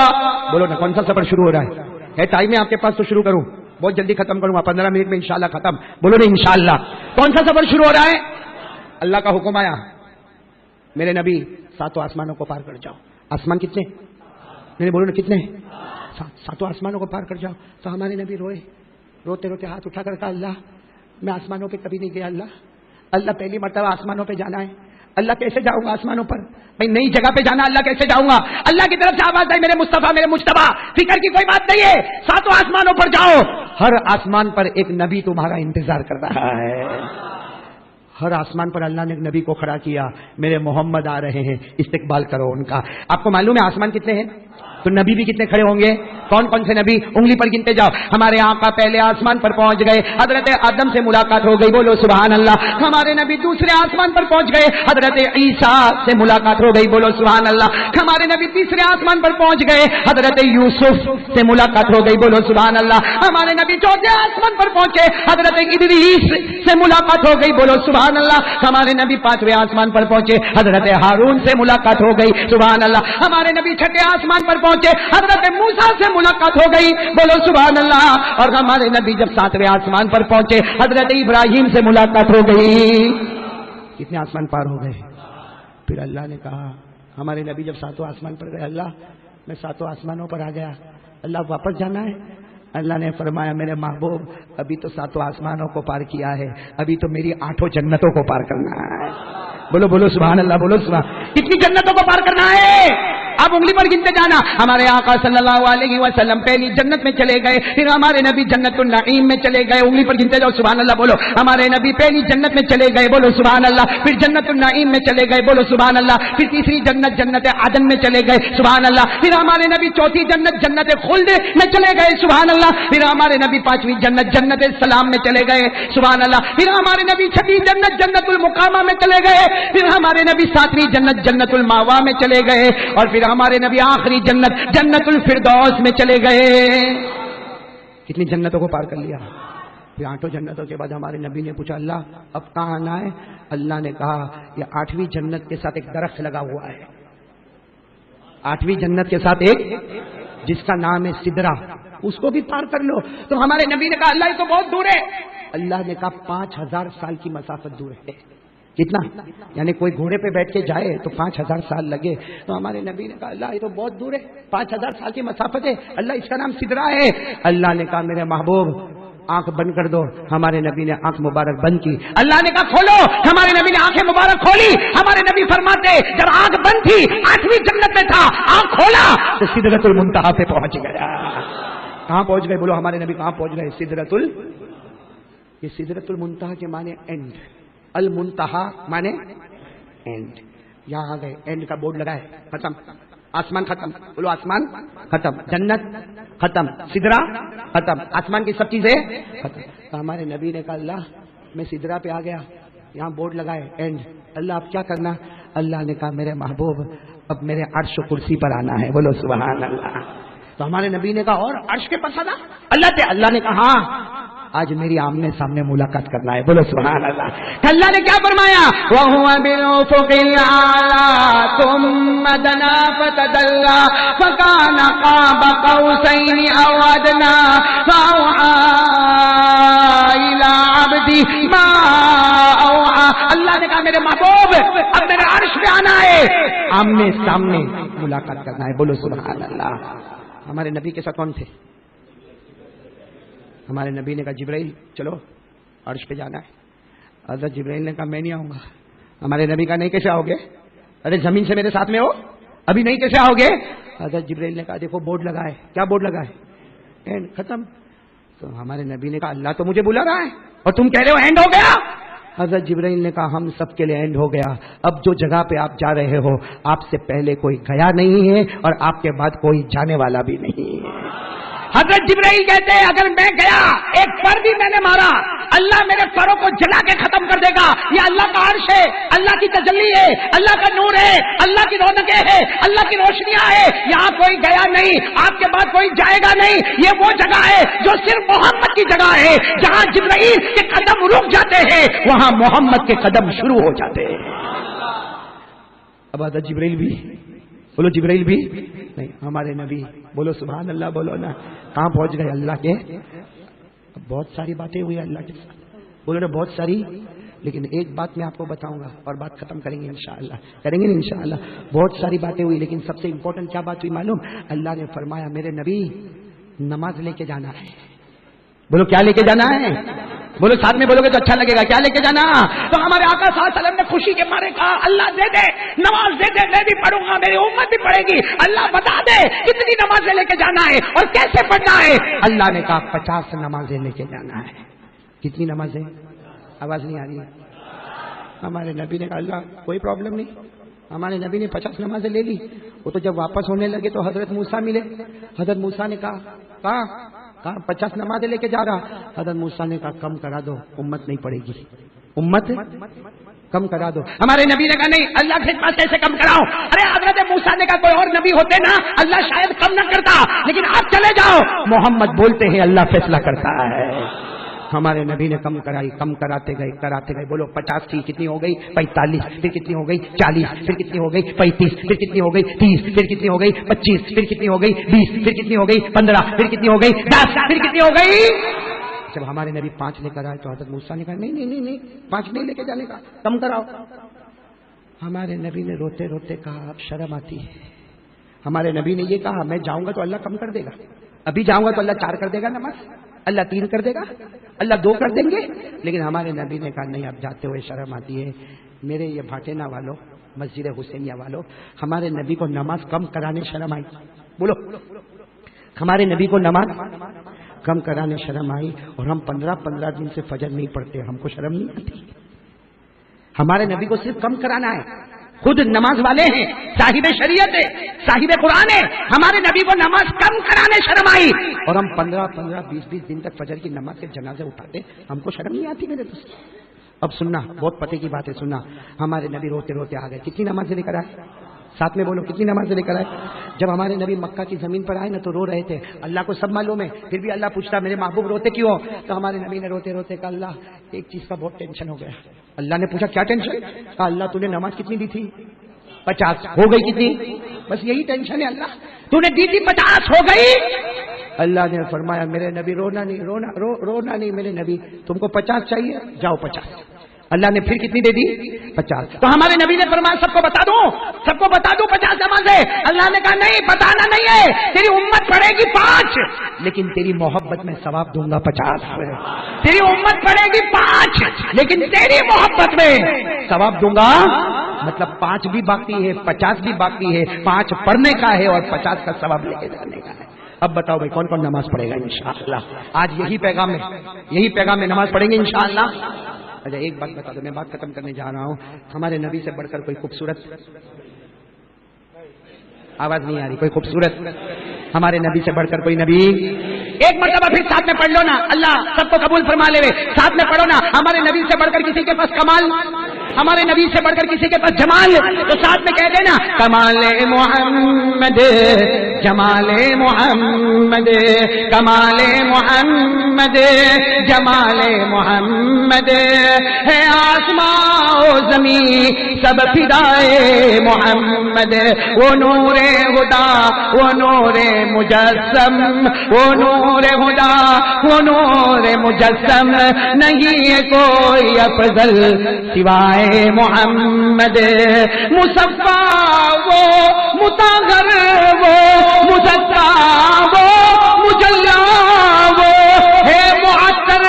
بولو نا، کون سا سفر شروع ہو رہا ہے ٹائم ہے آپ کے پاس تو شروع کروں، بہت جلدی ختم کروں گا، 15 منٹ میں انشاءاللہ ختم. بولو نا انشاءاللہ. کون سا سفر شروع ہو رہا ہے؟ اللہ کا حکم آیا، میرے نبی 7 آسمانوں کو پار کر جاؤ. آسمان کتنے؟ میں نے بولو نا کتنے؟ 7 آسمانوں کو پار کر جاؤ. تو ہمارے نبی روتے روتے ہاتھ اٹھا کر کہا اللہ میں آسمانوں پہ کبھی نہیں گیا، اللہ پہلی مرتبہ آسمانوں پہ جانا ہے. اللہ کیسے جاؤں گا آسمانوں پر؟ بھائی نئی جگہ پہ جانا، اللہ کیسے جاؤں گا؟ اللہ کی طرف سے آواز آئی، میرے مصطفیٰ میرے مجتبیٰ، فکر کی کوئی بات نہیں ہے، 7 آسمانوں پر جاؤ. ہر آسمان پر ایک نبی تمہارا انتظار کر رہا ہے. ہر آسمان پر اللہ نے ایک نبی کو کھڑا کیا، میرے محمد آ رہے ہیں، استقبال کرو ان کا. آپ کو معلوم ہے آسمان کتنے ہیں؟ تو نبی بھی کتنے کھڑے ہوں گے؟ کون کون سے نبی؟ انگلی پر گنتے جاؤ. ہمارے آقا پہلے آسمان پر پہنچ گئے، حضرت آدم سے ملاقات ہو گئی، بولو سبحان اللہ. ہمارے نبی دوسرے آسمان پر پہنچ گئے، حضرت عیسیٰ سے ملاقات ہو گئی، بولو سبحان اللہ. ہمارے نبی تیسرے آسمان پر پہنچ گئے، حضرت یوسف سے ملاقات ہو گئی، بولو سبحان اللہ. ہمارے نبی چوتھے آسمان پر پہنچے، حضرت ادریس سے ملاقات ہو گئی، بولو سبحان اللہ. ہمارے نبی 5ویں آسمان پر پہنچے، حضرت ہارون سے ملاقات ہو گئی، سبحان اللہ. ہمارے نبی 6 آسمان پر پہنچے، حضرت موسیٰ سے ملاقات ہو گئی، بولو سبحان اللہ. اور ہمارے نبی جب 7ویں آسمان پر پہنچے، حضرت ابراہیم سے ملاقات ہو گئی. کتنے آسمان پار ہو گئے؟ پھر اللہ نے کہا، ہمارے نبی جب 7واں آسمان پر گئے، اللہ میں 7 آسمانوں پر آ گیا، اللہ واپس جانا ہے؟ اللہ نے فرمایا میرے محبوب ابھی تو 7 آسمانوں کو پار کیا ہے، ابھی تو میری 8 جنتوں کو پار کرنا ہے. بولو بولو سبحان اللہ، بولو سبحان. کتنی جنتوں کو پار کرنا ہے؟ اب انگلی پر گنتے جانا. ہمارے آقا صلی اللہ علیہ وسلم پہلی جنت میں چلے گئے، پھر ہمارے نبی جنت النعیم میں چلے گئے، انگلی پر گنتے جاؤ سبحان اللہ بولو. ہمارے نبی پہلی جنت میں چلے گئے، بولو سبحان اللہ. پھر جنت النعیم میں چلے گئے، بولو سبحان اللہ. پھر تیسری جنت جنت عدن میں چلے گئے، سبحان اللہ. پھر ہمارے نبی چوتھی جنت جنت خلد میں چلے گئے، سبحان اللہ. پھر ہمارے نبی 5ویں جنت جنت السلام میں چلے گئے، سبحان اللہ. پھر ہمارے نبی 6ویں جنت جنت المقامہ میں چلے گئے. پھر ہمارے نبی 7ویں جنت جنت الماوا میں چلے گئے. اور پھر ہمارے نبی آخری جنت جنت الفردوس میں چلے گئے. کتنی جنتوں کو پار کر لیا. پھر 8 جنتوں کے بعد ہمارے نبی نے پوچھا اللہ اب کہاں آنا ہے؟ اللہ نے کہا یہ 8ویں جنت کے ساتھ ایک درخت لگا ہوا ہے، 8ویں جنت کے ساتھ ایک جس کا نام ہے سدرا، اس کو بھی پار کر لو. تو ہمارے نبی نے کہا اللہ یہ تو بہت دور ہے. اللہ نے کہا 5000 سال کی مسافت دور ہے. کتنا؟ یعنی کوئی گھوڑے پہ بیٹھ کے جائے تو 5000 سال لگے. تو ہمارے نبی نے کہا اللہ یہ تو بہت دور ہے، 5000 سال کی مسافت ہے، اللہ اس کا نام سدرا ہے. اللہ نے کہا میرے محبوب آنکھ بند کر دو. ہمارے نبی نے آنکھ مبارک بند کی. اللہ نے کہا کھولو. ہمارے نبی نے آنکھیں مبارک کھولی. ہمارے نبی فرماتے جب آنکھ بند تھی 8ویں جنت میں تھا، آنکھ کھولا تو سدرۃ المنتہا پہ پہنچ گیا. کہاں پہنچ گئے؟ بولو ہمارے نبی کہاں پہنچ گئے؟ یہ سدرۃ المنتہا کے معنی اینڈ، المنتہا مانے اینڈ. یہاں آ گئے، اینڈ کا بورڈ لگا ہے، ختم. آسمان ختم، بولو آسمان ختم، جنت ختم، سدرا ختم، آسمان کی سب چیزیں ختم. تو ہمارے نبی نے کہا اللہ میں سدرا پہ آ گیا، یہاں بورڈ لگا ہے اینڈ. اللہ اب کیا کرنا؟ اللہ نے کہا میرے محبوب اب میرے عرش و کرسی پر آنا ہے، بولو سبحان اللہ. تو ہمارے نبی نے کہا اور عرش کے پاس آنا اللہ نے کہا ہاں آج میری آمنے سامنے ملاقات کرنا ہے، بولو سبحان اللہ. اللہ نے کیا فرمایا؟ وَهُوَ بِالْأُفُقِ الْأَعْلَى ثُمَّ دَنَا فَتَدَلَّى فَكَانَ قَابَ قَوْسَيْنِ أَوْ أَدْنَى فَأَوْحَى إِلَىٰ عَبْدِهِ مَا أَوْحَى. اللہ نے کہا میرے محبوب اب میرے عرش پہ آنا ہے، آمنے سامنے ملاقات کرنا ہے، بولو سبحان اللہ. ہمارے نبی کے ساتھ کون تھے؟ ہمارے نبی نے کہا جبرائیل چلو عرش پہ جانا ہے. حضرت جبرائیل نے کہا میں نہیں آؤں گا. ہمارے نبی کا نہیں کیسے آؤ گے؟ ارے زمین سے میرے ساتھ میں ہو، ابھی نہیں کیسے آؤ گے؟ حضرت جبرائیل نے کہا دیکھو بورڈ لگا ہے. کیا بورڈ لگا ہے؟ اینڈ ختم. تو ہمارے نبی نے کہا اللہ تو مجھے بلا رہا ہے اور تم کہہ رہے ہو اینڈ ہو گیا. حضرت جبرائیل نے کہا ہم سب کے لیے اینڈ ہو گیا، اب جو جگہ پہ آپ جا رہے ہو آپ سے پہلے کوئی گیا نہیں ہے اور آپ کے بعد کوئی جانے والا بھی نہیں ہے۔ حضرت جبرائیل کہتے ہیں اگر میں گیا ایک پر بھی میں نے مارا اللہ میرے پروں کو جلا کے ختم کر دے گا۔ یہ اللہ کا عرش ہے، اللہ کی تجلی ہے، اللہ کا نور ہے، اللہ کی رونقیں ہے، اللہ کی روشنیاں ہے، یہاں کوئی گیا نہیں، آپ کے بعد کوئی جائے گا نہیں۔ یہ وہ جگہ ہے جو صرف محمد کی جگہ ہے، جہاں جبرائیل کے قدم رک جاتے ہیں وہاں محمد کے قدم شروع ہو جاتے ہیں۔ اب حضرت جبرائیل بھی بولو، جبرائیل بھی نہیں، ہمارے نبی بولو سبحان اللہ، بولو نا، کہاں پہنچ گئے اللہ کے؟ بہت ساری باتیں ہوئی اللہ کے ساتھ، بولو نا بہت ساری، لیکن ایک بات میں آپ کو بتاؤں گا اور بات ختم کریں گے انشاءاللہ، کریں گے انشاءاللہ۔ بہت ساری باتیں ہوئی لیکن سب سے امپورٹنٹ کیا بات ہوئی معلوم؟ اللہ نے فرمایا میرے نبی نماز لے کے جانا ہے۔ بولو کیا لے کے جانا ہے؟ بولو ساتھ میں بولو گے تو اچھا لگے گا، کیا لے کے جانا؟ تو ہمارے آقا صلی اللہ علیہ وسلم نے خوشی کے مارے کہا اللہ دے دے نماز دے دے، میں بھی پڑھوں گا، میری امت بھی پڑھے گی، اللہ بتا دے کتنی نمازیں لے کے جانا ہے اور کیسے پڑھنا ہے۔ اللہ نے کہا 50 نمازیں لے کے جانا ہے۔ کتنی نمازیں؟ آواز نہیں آ رہی ہے؟ ہمارے نبی نے کہا اللہ کوئی پرابلم نہیں، ہمارے نبی نے 50 نمازیں لے لی۔ وہ تو جب واپس ہونے لگے تو حضرت موسیٰ ملے، حضرت موسیٰ نے کہا 50 نمازیں لے کے جا رہا۔ حضرت موسیٰ نے کہا کم کرا دو، امت نہیں پڑے گی، امت کم کرا دو۔ ہمارے نبی نے کہا نہیں اللہ کے پاس کیسے کم کراؤ؟ ارے حضرت موسیٰ نے کہا کوئی اور نبی ہوتے نا اللہ شاید کم نہ کرتا، لیکن آپ چلے جاؤ، محمد بولتے ہیں اللہ فیصلہ کرتا ہے۔ ہمارے نبی نے کم کرائی، کم کراتے گئے، بولو 50 تھی، کتنی ہو گئی 45، پھر کتنی ہو گئی 40، پھر کتنی ہو گئی 35، پھر کتنی ہو گئی 30، پھر کتنی ہو گئی 25، پھر کتنی ہو گئی 20، پھر کتنی ہو گئی 15، پھر کتنی ہو گئی 10، پھر کتنی ہو گئی۔ جب ہمارے نبی 5 لے کر آئے تو حضرت موسیٰ نے کہا نہیں 5 نہیں لے کے جانے کا، کم کراؤ۔ ہمارے نبی نے روتے روتے کہا اب شرم آتی ہے۔ ہمارے نبی نے یہ کہا میں جاؤں گا تو اللہ کم کر دے گا، ابھی جاؤں گا تو اللہ 4 کر دے گا نماز، اللہ 3 کر دے گا، اللہ 2 کر دیں گے، لیکن ہمارے نبی نے کہا نہیں اب جاتے ہوئے شرم آتی ہے۔ میرے یہ بھاٹینا والوں، مسجد حسینیہ والوں، ہمارے نبی کو نماز کم کرانے شرم آئی، بولو ہمارے نبی کو نماز کم کرانے شرم آئی، اور ہم 15 دن سے فجر نہیں پڑھتے، ہم کو شرم نہیں آتی؟ ہمارے نبی کو صرف کم کرانا ہے، خود نماز والے ہیں، صاحب شریعت ہے، صاحب قرآن ہے، ہمارے نبی کو نماز کم کرانے شرم آئی، اور ہم 15 20 دن تک فجر کی نماز کے جنازے اٹھاتے، ہم کو شرم نہیں آتی میرے دوست؟ اب سننا بہت پتے کی بات ہے، سننا ہمارے نبی روتے روتے آ گئے، کتنی نمازیں لے کر آئے؟ ساتھ میں بولو کتنی نمازیں لے کر آئے؟ جب ہمارے نبی مکہ کی زمین پر آئے نا تو رو رہے تھے، اللہ کو سب معلوم ہے، پھر بھی اللہ پوچھتا میرے محبوب روتے کیوں؟ تو ہمارے نبی نے روتے روتے کہا اللہ ایک چیز کا بہت ٹینشن ہو گیا۔ اللہ نے پوچھا کیا ٹینشن؟ کہا اللہ تو نے نماز کتنی دی تھی؟ 50، ہو گئی کتنی؟ بس یہی ٹینشن ہے اللہ، تو نے دی تھی 50، ہو گئی؟ اللہ نے فرمایا میرے نبی رونا نہیں میرے نبی، تم کو 50 چاہیے جاؤ 50۔ اللہ نے پھر کتنی دے دی؟ 50۔ تو ہمارے نبی نے فرمایا سب کو بتا دوں 50 نمازیں۔ اللہ نے کہا نہیں بتانا نہیں ہے، تیری امت پڑھے گی 5، لیکن تیری محبت میں ثواب دوں گا 50۔ تیری امت پڑھے گی 5، لیکن تیری محبت میں ثواب دوں گا، مطلب 5 بھی باقی ہے، 50 بھی باقی ہے، 5 پڑھنے کا ہے اور 50 کا ثواب لے کے جانے کا ہے۔ اب بتاؤ بھائی کون کون نماز پڑھے گا انشاءاللہ؟ آج یہی پیغام میں نماز پڑھیں گے انشاءاللہ۔ اچھا ایک بات بتا دو، میں بات ختم کرنے جا رہا ہوں، ہمارے نبی سے بڑھ کر کوئی خوبصورت، آواز نہیں آ رہی، کوئی خوبصورت ہمارے نبی سے بڑھ کر کوئی نبی؟ ایک مرتبہ پھر ساتھ میں پڑھ لو نا، اللہ سب کو قبول فرما لے، ساتھ میں پڑھو نا، ہمارے نبی سے بڑھ کر کسی کے پاس کمال، ہمارے نبی سے بڑھ کر کسی کے پاس جمال، تو ساتھ میں کہہ دینا کمال محمد، جمال محمد، کمال محمد، جمال محمد، ہے آسمان و زمین سب فدائے محمد، وہ نور خدا، وہ نور مجسم، وہ نور خدا، وہ نور مجسم، نہیں ہے کوئی افضل سوائے محمد، مصفا وہ مطہر وہ مزکا وہ مجلا وہ ہے معطر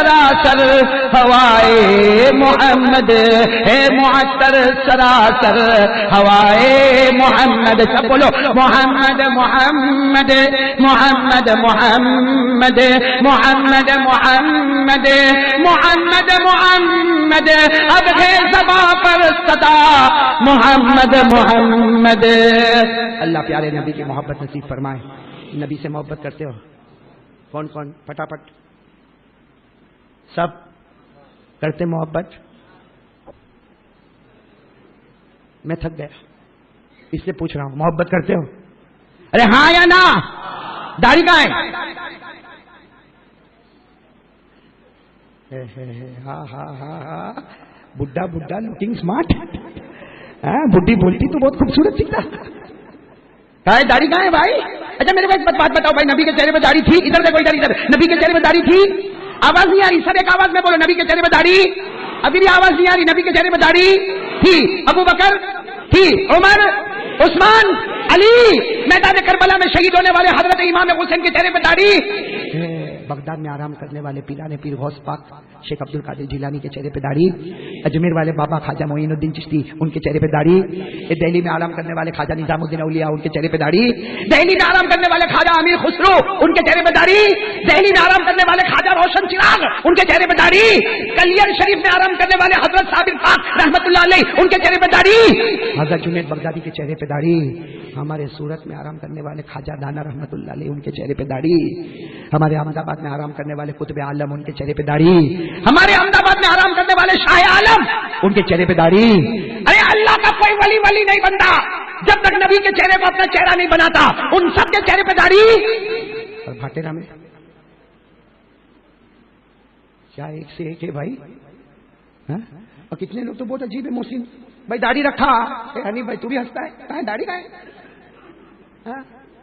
سراسر ہوائے محمد ہے معطر سراسر ہوائے محمد. سب بولو محمد محمد محمد محمد محمد محمد محمد محمد اب ہے زباں پر صدا محمد محمد. اللہ پیارے نبی کی محبت نصیب فرمائے. نبی سے محبت کرتے ہو؟ کون کون؟ پٹافٹ سب کرتے محبت؟ میں تھک گیا اس لیے پوچھ رہا ہوں, محبت کرتے ہو؟ ارے ہاں یا نا؟ داڑھی کہاں ہے؟ ہاں ہاں ہاں ہاں بڈھا بڈھا لوکنگ اسمارٹ. بڈھی بولتی تو بہت خوبصورت دکھتا. داڑھی کہاں ہے بھائی؟ اچھا میرے کو ایک بات بتاؤ بھائی, نبی کے چہرے پہ داڑھی تھی؟ ادھر دیکھو ادھر ادھر. نبی کے چہرے پہ داڑھی تھی؟ آواز نہیں آ رہی سر, ایک آواز میں بولو. نبی کے چہرے پہ داڑھی؟ ابھی بھی آواز نہیں آ رہی. نبی کے چہرے پہ داڑھی تھی. ابو بکر تھی, عمر, عثمان, علی. میدان کربلا میں شہید ہونے والے حضرت امام حسین کے چہرے پہ داڑھی. بغداد میں آرام کرنے والے پیرانے پیر غوث پاک شیخ عبد القادر جیلانی کے چہرے پہ داڑھی. اجمیر والے بابا خواجہ معین الدین چشتی ان کے چہرے پہ داڑھی. دہلی میں آرام کرنے والے خواجہ نظام الدین اولیاء ان کے چہرے پہ داڑھی. دہلی میں آرام کرنے والے خواجہ امیر خسرو ان کے چہرے پہ داڑھی. دہلی میں آرام کرنے والے خواجہ روشن چراغ ان کے چہرے پہ داڑھی. کلیئر شریف میں آرام کرنے والے حضرت صابر خان رحمۃ اللہ علیہ ان کے چہرے پہ داڑھی. حضرت جنید بغدادی کے چہرے پہ داڑھی. ہمارے سورت میں آرام کرنے والے خواجہ دانا رحمۃ اللہ علیہ ان کے چہرے پہ داڑھی. ہمارے احمد آباد میں آرام کرنے والے قطب عالم ان کے چہرے پہ داڑھی. ہمارے احمد آباد میں آرام کرنے والے شاہ عالم ان کے چہرے پہ داڑھی. ارے اللہ کا کوئی ولی ولی نہیں بنتا جب تک نبی کے چہرے کو اپنا چہرہ نہیں بناتا. ان سب کے چہرے پہ داڑھی. اور بھاٹیرا میں کیا ایک سے ایک ہے بھائی. اور کتنے لوگ تو بہت عجیب ہے. محسن بھائی داڑھی رکھا. حنیف بھائی تو بھی ہنستا ہے. کہاں داڑھی کا ہے؟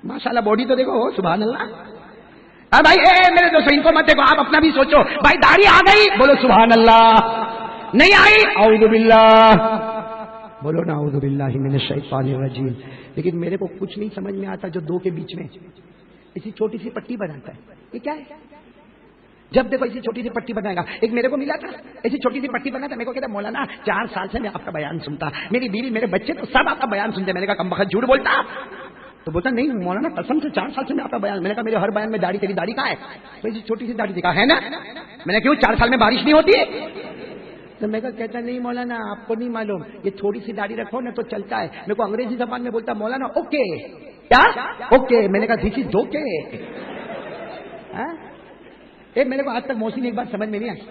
ماشاءاللہ باڈی تو دیکھو, سبحان اللہ. بھائی میرے دوستوں ان کو مت دیکھو, آپ اپنا بھی سوچو. بھائی داڑھی آ گئی بولو سبحان اللہ, نہیں آئی اعوذ باللہ بولو نا اعوذ باللہ من الشیطان الرجیم. لیکن میرے کو کچھ نہیں سمجھ میں آتا جو دو کے بیچ میں ایسی چھوٹی سی پٹی بناتا ہے. یہ کیا ہے؟ جب دیکھو ایسی چھوٹی سی پٹی بنائے گا. ایک میرے کو ملا تھا ایسی چھوٹی سی پٹی بنا تھا. میرے کو کہتا مولانا 4 سال سے میں آپ کا بیان سنتا, میری بیوی میرے بچے تو سب آپ کا بیان سنتے. میں نے کہا کم بخت جھوٹ بولتا. تو بولتا نہیں مولانا قسم سے 4 سال سے میں آپ کا بیان. میں نے کہا میرے ہر بیان میں داڑھی, تیری داڑھی کہاں ہے؟ تو ایسی چھوٹی سی داڑھی دکھا ہے نا. میں نے کیوں 4 سال میں بارش نہیں ہوتی ہے؟ تو میں کہتا نہیں مولانا آپ کو نہیں معلوم, یہ تھوڑی سی داڑھی رکھو نا تو چلتا ہے. میرے کو انگریزی زبان میں بولتا مولانا اوکے. کیا اوکے؟ میں نے کہا دس از اوکے. میرے کو آج تک موسی نے ایک بات سمجھ میں نہیں آئی.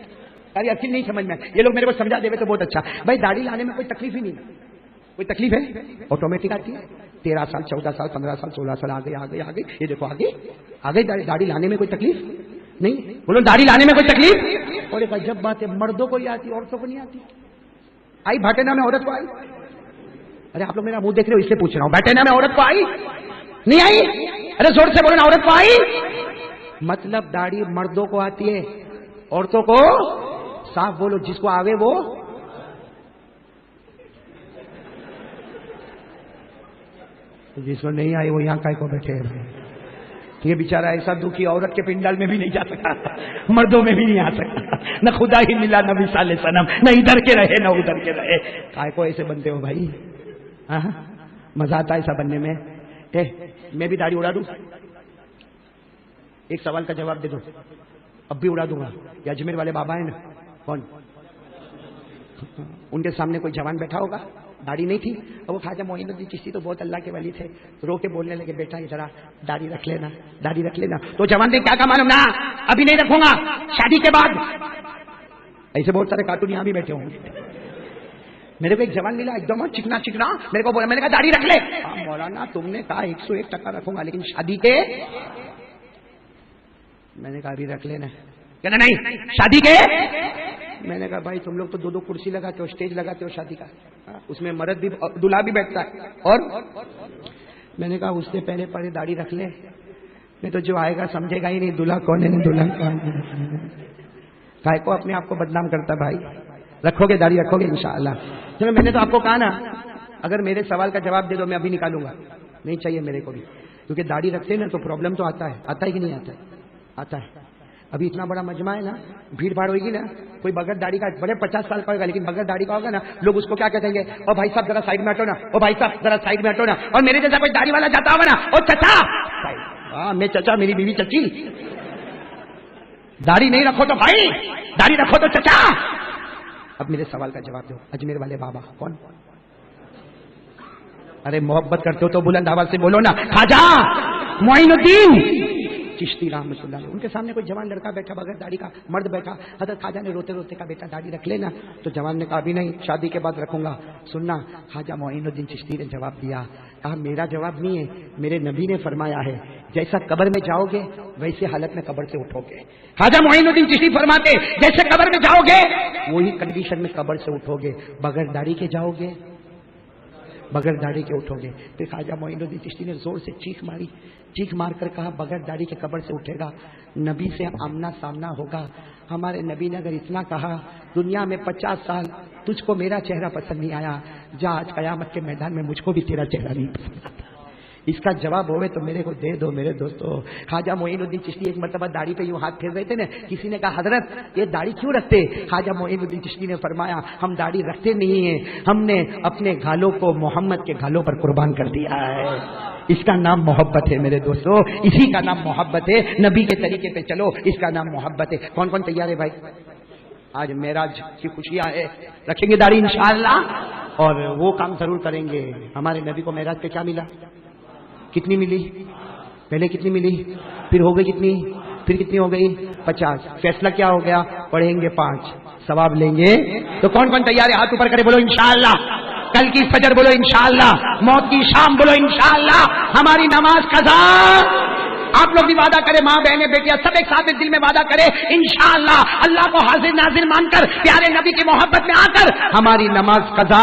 ارے اصل نہیں سمجھ میں آئی. یہ لوگ میرے کو سمجھا دے تو بہت اچھا. بھائی داڑھی لانے میں کوئی تکلیف ہی نہیں. کوئی تکلیف ہے؟ آٹومیٹک آتی ہے. 13 سال 14 سال 15 سال 16 سال آ گئی. یہ دیکھو آ گئی داڑھی لانے میں کوئی تکلیف نہیں. بولو داڑھی لانے میں کوئی تکلیف. اور ایک عجب بات ہے, مردوں کو ہی آتی, عورتوں کو نہیں آتی. آئی بھاٹینا میں عورت کو آئی. ارے آپ لوگ میرا منہ دیکھ رہے ہو اس سے پوچھ رہا ہوں. بھاٹینا میں عورت کو آئی نہیں آئی؟ ارے زور سے بولو نا عورت کو آئی. مطلب داڑھی مردوں کو آتی ہے, عورتوں کو صاف بولو جس کو آگے وہ. جس کو نہیں آئی وہ یہاں کائے کو بیٹھے. یہ بیچارہ ایسا دکھی عورت کے پنڈال میں بھی نہیں جا سکا, مردوں میں بھی نہیں آ سکتا. نہ خدا ہی ملا نبی صلی اللہ علیہ وسلم, نہ ادھر کے رہے نہ ادھر کے رہے. کائے کو ایسے بنتے ہو بھائی؟ مزہ آتا ہے ایسا بننے میں. میں بھی داڑھی اڑا دوں؟ ایک سوال کا جواب دے دو. اب بھی اڑا دوں گا. یہ اجمیر والے بابا ہیں نا, کون, ان کے سامنے کوئی جوان بیٹھا ہوگا, داڑھی نہیں تھی, اور وہ خواجہ معین الدین چشتی تو بہت اللہ کے ولی تھے, رو کے بولنے لگے بیٹا یہ ذرا داڑھی رکھ لینا, داڑھی رکھ لینا. تو جوان نے کیا کہا معلوم نا, ابھی نہیں رکھوں گا, شادی کے بعد. ایسے بہت سارے کارٹون یہاں بھی بیٹھے ہوں گے. میرے کو ایک جوان ملا ایک دم چکنا چکنا, میرے کو بولا, میں نے کہا داڑھی رکھ لے. مولانا تم نے کہا 101% رکھوں گا, لیکن شادی کے. میں نے کہا ابھی رکھ لینا. کہنا نہیں شادی کے. میں نے کہا بھائی تم لوگ تو 2 کرسی لگاتے ہو, اسٹیج لگاتے ہو شادی کا, اس میں مرد بھی دلہا بھی بیٹھتا ہے. اور میں نے کہا اس سے پہلے پہلے داڑھی رکھ لے, نہیں تو جو آئے گا سمجھے گا ہی نہیں دلہا کون ہے دلہن کون ہے. کائے کو اپنے آپ کو بدنام کرتا بھائی. رکھو گے داڑھی رکھو گے انشاءاللہ. چلو میں نے تو آپ کو کہا نا اگر میرے سوال کا جواب دے دو میں ابھی نکالوں گا. نہیں چاہیے میرے کو بھی, کیونکہ داڑھی رکھتے نا تو پرابلم تو آتا ہے کہ نہیں آتا ہے؟ آتا ہے. ابھی اتنا بڑا مجمع ہے نا, بھیڑ بھاڑ ہوگی نا, کوئی بغیر داڑھی کا بڑے 50 سال کا ہوگا لیکن بغیر داڑھی کا ہوگا نا, لوگ اس کو کیا کہتے ہیں, او بھائی صاحب ذرا سائڈ میں ہٹو نا, او بھائی صاحب ذرا سائڈ میں ہٹو نا. اور میرے جیسا کوئی داڑھی والا جاتا ہوگا نا, او چچا, ہاں میں چچا, میری بیوی چچی. داڑھی نہیں رکھو تو بھائی, داڑھی رکھو تو چچا. اب میرے سوال کا جواب دو, اجمیر والے بابا کون؟ ارے محبت کرتے ہو تو بلند آواز سے بولو نا. خواجہ معین الدین چشتی رحمۃ اللہ علیہ. ان کے سامنے کوئی جوان لڑکا بیٹھا بغیر داڑھی کا, مرد بیٹھا. حضرت خواجہ نے روتے روتے کہا بیٹا داڑھی رکھ لینا. تو جوان نے کہا بھی نہیں, شادی کے بعد رکھوں گا. سننا, خواجہ معین الدین چشتی نے جواب دیا, کہا میرا جواب نہیں ہے, میرے نبی نے فرمایا ہے جیسا قبر میں جاؤ گے ویسے حالت میں قبر سے اٹھو گے. خواجہ معین الدین چشتی فرماتے جیسے قبر میں جاؤ گے وہی کنڈیشن میں قبر سے اٹھو گے. بغیر داڑھی کے جاؤ گے, بغیر داڑھی کے اٹھو گے. پھر خواجہ معین الدین چشتی نے زور سے چیخ ماری, چیخ مار کر کہا بغیر داڑھی کے قبر سے اٹھے گا, نبی سے آمنا سامنا ہوگا. ہمارے نبی نے اگر اتنا کہا, دنیا میں 50 سال تجھ کو میرا چہرہ پسند نہیں آیا, جا آج قیامت کے میدان میں مجھ کو بھی تیرا چہرہ نہیں پسند آتا. اس کا جواب ہوئے تو میرے کو دے دو میرے دوستو. خواجہ معین الدین چشتی ایک مرتبہ داڑھی پہ یوں ہاتھ پھیر رہے تھے نا, کسی نے کہا حضرت یہ داڑھی کیوں رکھتے؟ خواجہ معین الدین چشتی نے فرمایا ہم داڑھی رکھتے نہیں ہیں, ہم نے اپنے گھالوں کو محمد کے گھالوں پر قربان کر دیا ہے. اس کا نام محبت ہے میرے دوستو, اسی کا نام محبت ہے. نبی کے طریقے پہ چلو, اس کا نام محبت ہے. کون کون تیار ہے بھائی؟ آج معراج کی خوشیاں ہے, رکھیں گے داڑھی انشاءاللہ, اور وہ کام ضرور کریں گے. ہمارے نبی کو معراج پہ کیا ملا؟ کتنی ملی؟ پہلے کتنی ملی, پھر ہو گئی کتنی, پھر کتنی ہو گئی 50. فیصلہ کیا ہو گیا؟ پڑھیں گے 5, ثواب لیں گے. تو کون کون تیار ہے؟ ہاتھ اوپر کرے, بولو انشاءاللہ. کل کی فجر بولو انشاءاللہ, موت کی شام بولو انشاءاللہ, ہماری نماز قضا. آپ لوگ بھی وعدہ کرے, ماں بہنیں بیٹیاں سب ایک ساتھ دل میں وعدہ کرے انشاءاللہ, اللہ کو حاضر ناظر مان کر پیارے نبی کی محبت میں آ کر ہماری نماز قضا